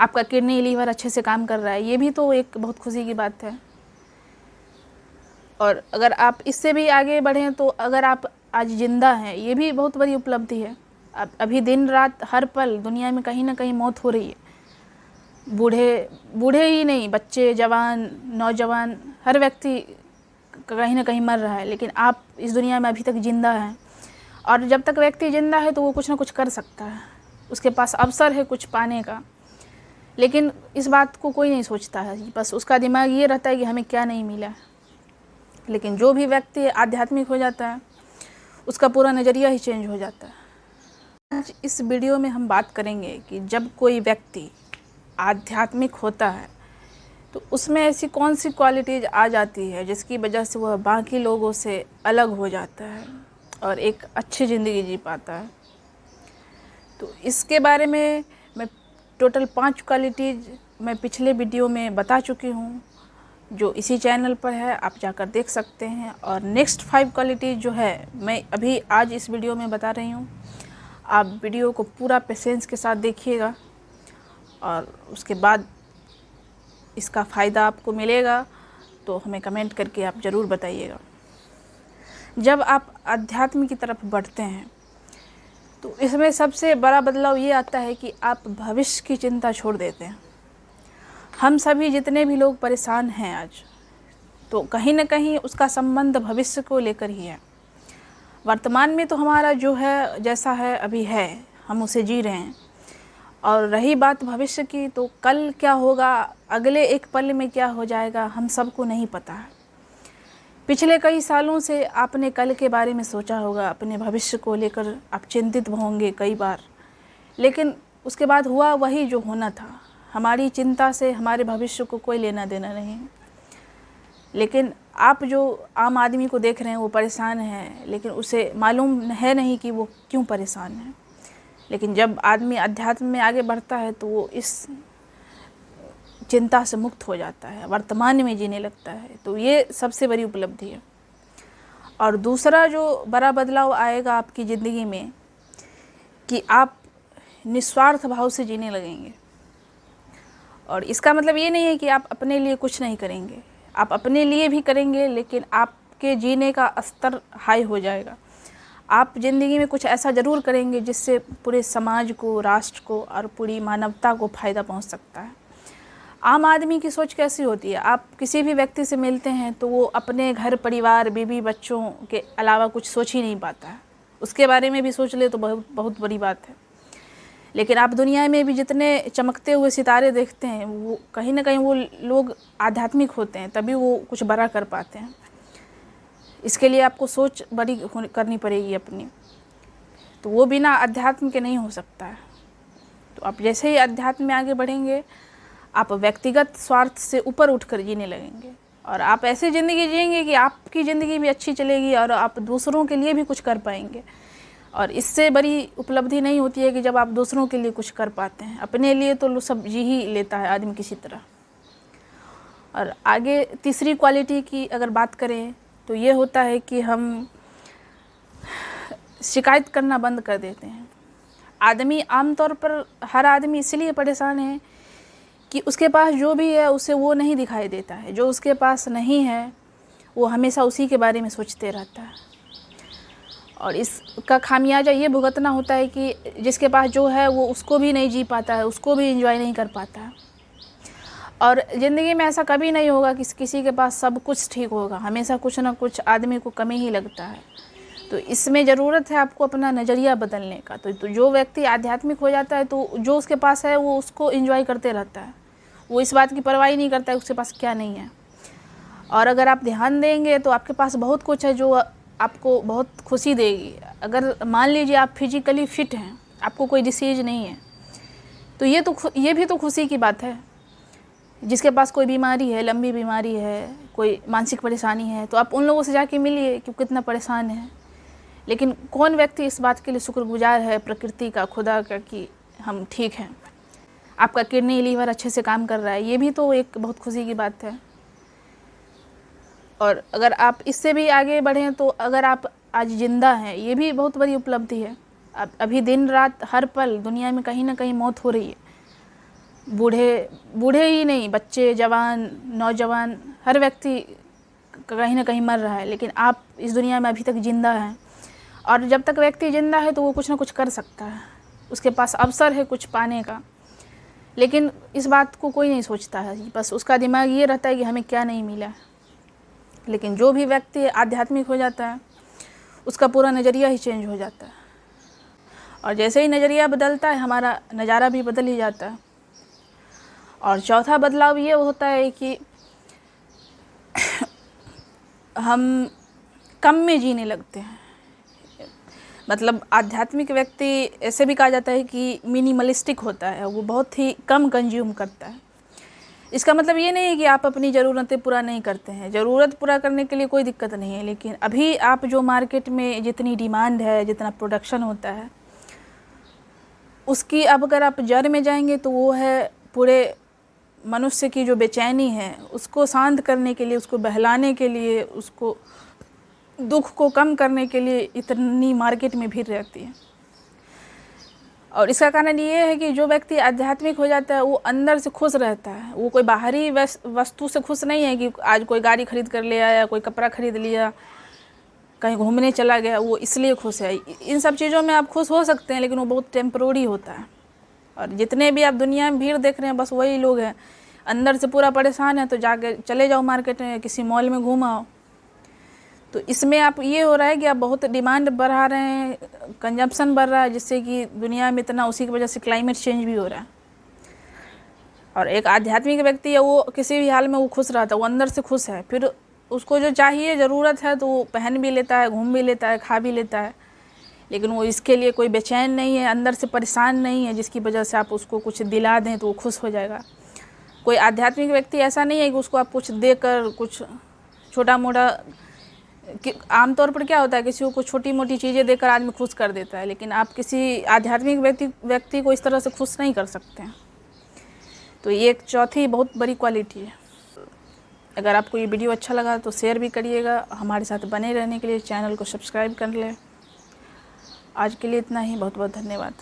आपका kidney liver अच्छे से काम कर रहा है, ये भी तो एक बहुत खुशी की बात है। और अगर आप इससे भी आगे बढ़ें तो अगर आप आज ज़िंदा हैं, ये भी बहुत बड़ी उपलब्धि है। अब अभी दिन रात हर पल दुनिया में कहीं ना कहीं मौत हो रही है। बूढ़े बूढ़े ही नहीं, बच्चे, जवान, नौजवान, हर व्यक्ति कहीं ना कहीं मर रहा है, लेकिन आप इस दुनिया में अभी तक ज़िंदा हैं। और जब तक व्यक्ति ज़िंदा है तो वो कुछ ना कुछ कर सकता है, उसके पास अवसर है कुछ पाने का। लेकिन इस बात को कोई नहीं सोचता है, बस उसका दिमाग ये रहता है कि हमें क्या नहीं मिला। लेकिन जो भी व्यक्ति आध्यात्मिक हो जाता है, उसका पूरा नज़रिया ही चेंज हो जाता है। आज इस वीडियो में हम बात करेंगे कि जब कोई व्यक्ति आध्यात्मिक होता है तो उसमें ऐसी कौन सी क्वालिटीज़ आ जाती है जिसकी वजह से वह बाकी लोगों से अलग हो जाता है और एक अच्छी ज़िंदगी जी पाता है। तो इसके बारे में मैं टोटल 5 क्वालिटीज़ मैं पिछले वीडियो में बता चुकी हूँ, जो इसी चैनल पर है, आप जाकर देख सकते हैं। और नेक्स्ट 5 क्वालिटीज़ जो है मैं अभी आज इस वीडियो में बता रही हूँ। आप वीडियो को पूरा पेशेंस के साथ देखिएगा और उसके बाद इसका फ़ायदा आपको मिलेगा तो हमें कमेंट करके आप ज़रूर बताइएगा। जब आप अध्यात्म की तरफ बढ़ते हैं तो इसमें सबसे बड़ा बदलाव ये आता है कि आप भविष्य की चिंता छोड़ देते हैं। हम सभी जितने भी लोग परेशान हैं आज, तो कहीं ना कहीं उसका संबंध भविष्य को लेकर ही है। वर्तमान में तो हमारा जो है जैसा है अभी है, हम उसे जी रहे हैं। और रही बात भविष्य की, तो कल क्या होगा, अगले एक पल में क्या हो जाएगा, हम सबको नहीं पता है। पिछले कई सालों से आपने कल के बारे में सोचा होगा, अपने भविष्य को लेकर आप चिंतित होंगे कई बार, लेकिन उसके बाद हुआ वही जो होना था। हमारी चिंता से हमारे भविष्य को कोई लेना देना नहीं। लेकिन आप जो आम आदमी को देख रहे हैं वो परेशान है, लेकिन उसे मालूम है नहीं कि वो क्यों परेशान है। लेकिन जब आदमी अध्यात्म में आगे बढ़ता है तो वो इस चिंता से मुक्त हो जाता है, वर्तमान में जीने लगता है। तो ये सबसे बड़ी उपलब्धि है। और दूसरा जो बड़ा बदलाव आएगा आपकी ज़िंदगी में कि आप निस्वार्थ भाव से जीने लगेंगे। और इसका मतलब ये नहीं है कि आप अपने लिए कुछ नहीं करेंगे, आप अपने लिए भी करेंगे, लेकिन आपके जीने का स्तर हाई हो जाएगा। आप ज़िंदगी में कुछ ऐसा ज़रूर करेंगे जिससे पूरे समाज को, राष्ट्र को और पूरी मानवता को फ़ायदा पहुंच सकता है। आम आदमी की सोच कैसी होती है, आप किसी भी व्यक्ति से मिलते हैं तो वो अपने घर परिवार, बीवी बच्चों के अलावा कुछ सोच ही नहीं पाता है। उसके बारे में भी सोच ले तो बहुत बहुत बड़ी बात है। लेकिन आप दुनिया में भी जितने चमकते हुए सितारे देखते हैं, वो कहीं ना कहीं वो लोग आध्यात्मिक होते हैं, तभी वो कुछ बड़ा कर पाते हैं। इसके लिए आपको सोच बड़ी करनी पड़ेगी अपनी, तो वो बिना अध्यात्म के नहीं हो सकता है। तो आप जैसे ही अध्यात्म में आगे बढ़ेंगे, आप व्यक्तिगत स्वार्थ से ऊपर उठकर जीने लगेंगे और आप ऐसी ज़िंदगी जिएंगे कि आपकी ज़िंदगी भी अच्छी चलेगी और आप दूसरों के लिए भी कुछ कर पाएंगे। और इससे बड़ी उपलब्धि नहीं होती है कि जब आप दूसरों के लिए कुछ कर पाते हैं। अपने लिए तो सब जी ही लेता है आदमी किसी तरह। और आगे तीसरी क्वालिटी की अगर बात करें तो ये होता है कि हम शिकायत करना बंद कर देते हैं। आदमी आमतौर पर, हर आदमी इसलिए परेशान है कि उसके पास जो भी है उसे वो नहीं दिखाई देता है। जो उसके पास नहीं है वो हमेशा उसी के बारे में सोचते रहता है। और इसका खामियाजा ये भुगतना होता है कि जिसके पास जो है वो उसको भी नहीं जी पाता है, उसको भी एंजॉय नहीं कर पाता है। और ज़िंदगी में ऐसा कभी नहीं होगा कि किसी के पास सब कुछ ठीक होगा, हमेशा कुछ ना कुछ आदमी को कमी ही लगता है। तो इसमें ज़रूरत है आपको अपना नज़रिया बदलने का। तो जो व्यक्ति आध्यात्मिक हो जाता है तो जो उसके पास है वो उसको एंजॉय करते रहता है, वो इस बात की परवाह नहीं करता है उसके पास क्या नहीं है। और अगर आप ध्यान देंगे तो आपके पास बहुत कुछ है जो आपको बहुत खुशी देगी। अगर मान लीजिए आप फिजिकली फिट हैं, आपको कोई डिसीज़ नहीं है, तो ये भी तो खुशी की बात है। जिसके पास कोई बीमारी है, लंबी बीमारी है, कोई मानसिक परेशानी है, तो आप उन लोगों से जाके मिलिए कि कितना परेशान है। लेकिन कौन व्यक्ति इस बात के लिए शुक्रगुजार है प्रकृति का, खुदा का, कि हम ठीक हैं, आपका किडनी लीवर अच्छे से काम कर रहा है। ये भी तो एक बहुत खुशी की बात है। और अगर आप इससे भी आगे बढ़ें तो अगर आप आज ज़िंदा हैं, ये भी बहुत बड़ी उपलब्धि है। अब अभी दिन रात हर पल दुनिया में कहीं ना कहीं मौत हो रही है। बूढ़े बूढ़े ही नहीं, बच्चे, जवान, नौजवान, हर व्यक्ति कहीं ना कहीं मर रहा है, लेकिन आप इस दुनिया में अभी तक ज़िंदा हैं। और जब तक व्यक्ति ज़िंदा है तो वो कुछ ना कुछ कर सकता है, उसके पास अवसर है कुछ पाने का, लेकिन इस बात को कोई नहीं सोचता है। बस उसका दिमाग ये रहता है कि हमें क्या नहीं मिला है। लेकिन जो भी व्यक्ति आध्यात्मिक हो जाता है उसका पूरा नज़रिया ही चेंज हो जाता है, और जैसे ही नज़रिया बदलता है हमारा नज़ारा भी बदल ही जाता है। और चौथा बदलाव ये होता है कि हम कम में जीने लगते हैं। मतलब आध्यात्मिक व्यक्ति ऐसे भी कहा जाता है कि मिनिमलिस्टिक होता है, वो बहुत ही कम कंज्यूम करता है। इसका मतलब ये नहीं है कि आप अपनी ज़रूरतें पूरा नहीं करते हैं, ज़रूरत पूरा करने के लिए कोई दिक्कत नहीं है, लेकिन अभी आप जो मार्केट में जितनी डिमांड है, जितना प्रोडक्शन होता है, उसकी अब अगर आप जड़ में जाएंगे तो वो है पूरे मनुष्य की जो बेचैनी है उसको शांत करने के लिए, उसको बहलाने के लिए, उसको दुख को कम करने के लिए इतनी मार्केट में भीड़ रहती है। और इसका कारण ये है कि जो व्यक्ति आध्यात्मिक हो जाता है वो अंदर से खुश रहता है। वो कोई बाहरी वस्तु से खुश नहीं है कि आज कोई गाड़ी खरीद कर ले आया, कोई कपड़ा खरीद लिया, कहीं घूमने चला गया, वो इसलिए खुश है। इन सब चीज़ों में आप खुश हो सकते हैं, लेकिन वो बहुत टेम्पररी होता है। और जितने भी आप दुनिया में भीड़ देख रहे हैं बस वही लोग हैं, अंदर से पूरा परेशान है। तो जाके चले जाओ मार्केट में, किसी मॉल में घूम आओ। तो इसमें आप ये हो रहा है कि आप बहुत डिमांड बढ़ा रहे हैं, कंजप्शन बढ़ रहा है, जिससे कि दुनिया में इतना, उसी की वजह से क्लाइमेट चेंज भी हो रहा है। और एक आध्यात्मिक व्यक्ति है वो किसी भी हाल में वो खुश रहता है, वो अंदर से खुश है। फिर उसको जो चाहिए, ज़रूरत है तो वो पहन भी लेता है, घूम भी लेता है, खा भी लेता है, लेकिन वो इसके लिए कोई बेचैन नहीं है, अंदर से परेशान नहीं है, जिसकी वजह से आप उसको कुछ दिला दें तो वो खुश हो जाएगा। कोई आध्यात्मिक व्यक्ति ऐसा नहीं है कि उसको आप कुछ देकर, कुछ छोटा मोटा, आमतौर पर क्या होता है किसी को कुछ छोटी मोटी चीज़ें देकर आदमी खुश कर देता है, लेकिन आप किसी आध्यात्मिक व्यक्ति को इस तरह से खुश नहीं कर सकते हैं। तो ये एक चौथी बहुत बड़ी क्वालिटी है। अगर आपको ये वीडियो अच्छा लगा तो शेयर भी करिएगा। हमारे साथ बने रहने के लिए चैनल को सब्सक्राइब कर लें। आज के लिए इतना ही, बहुत बहुत धन्यवाद।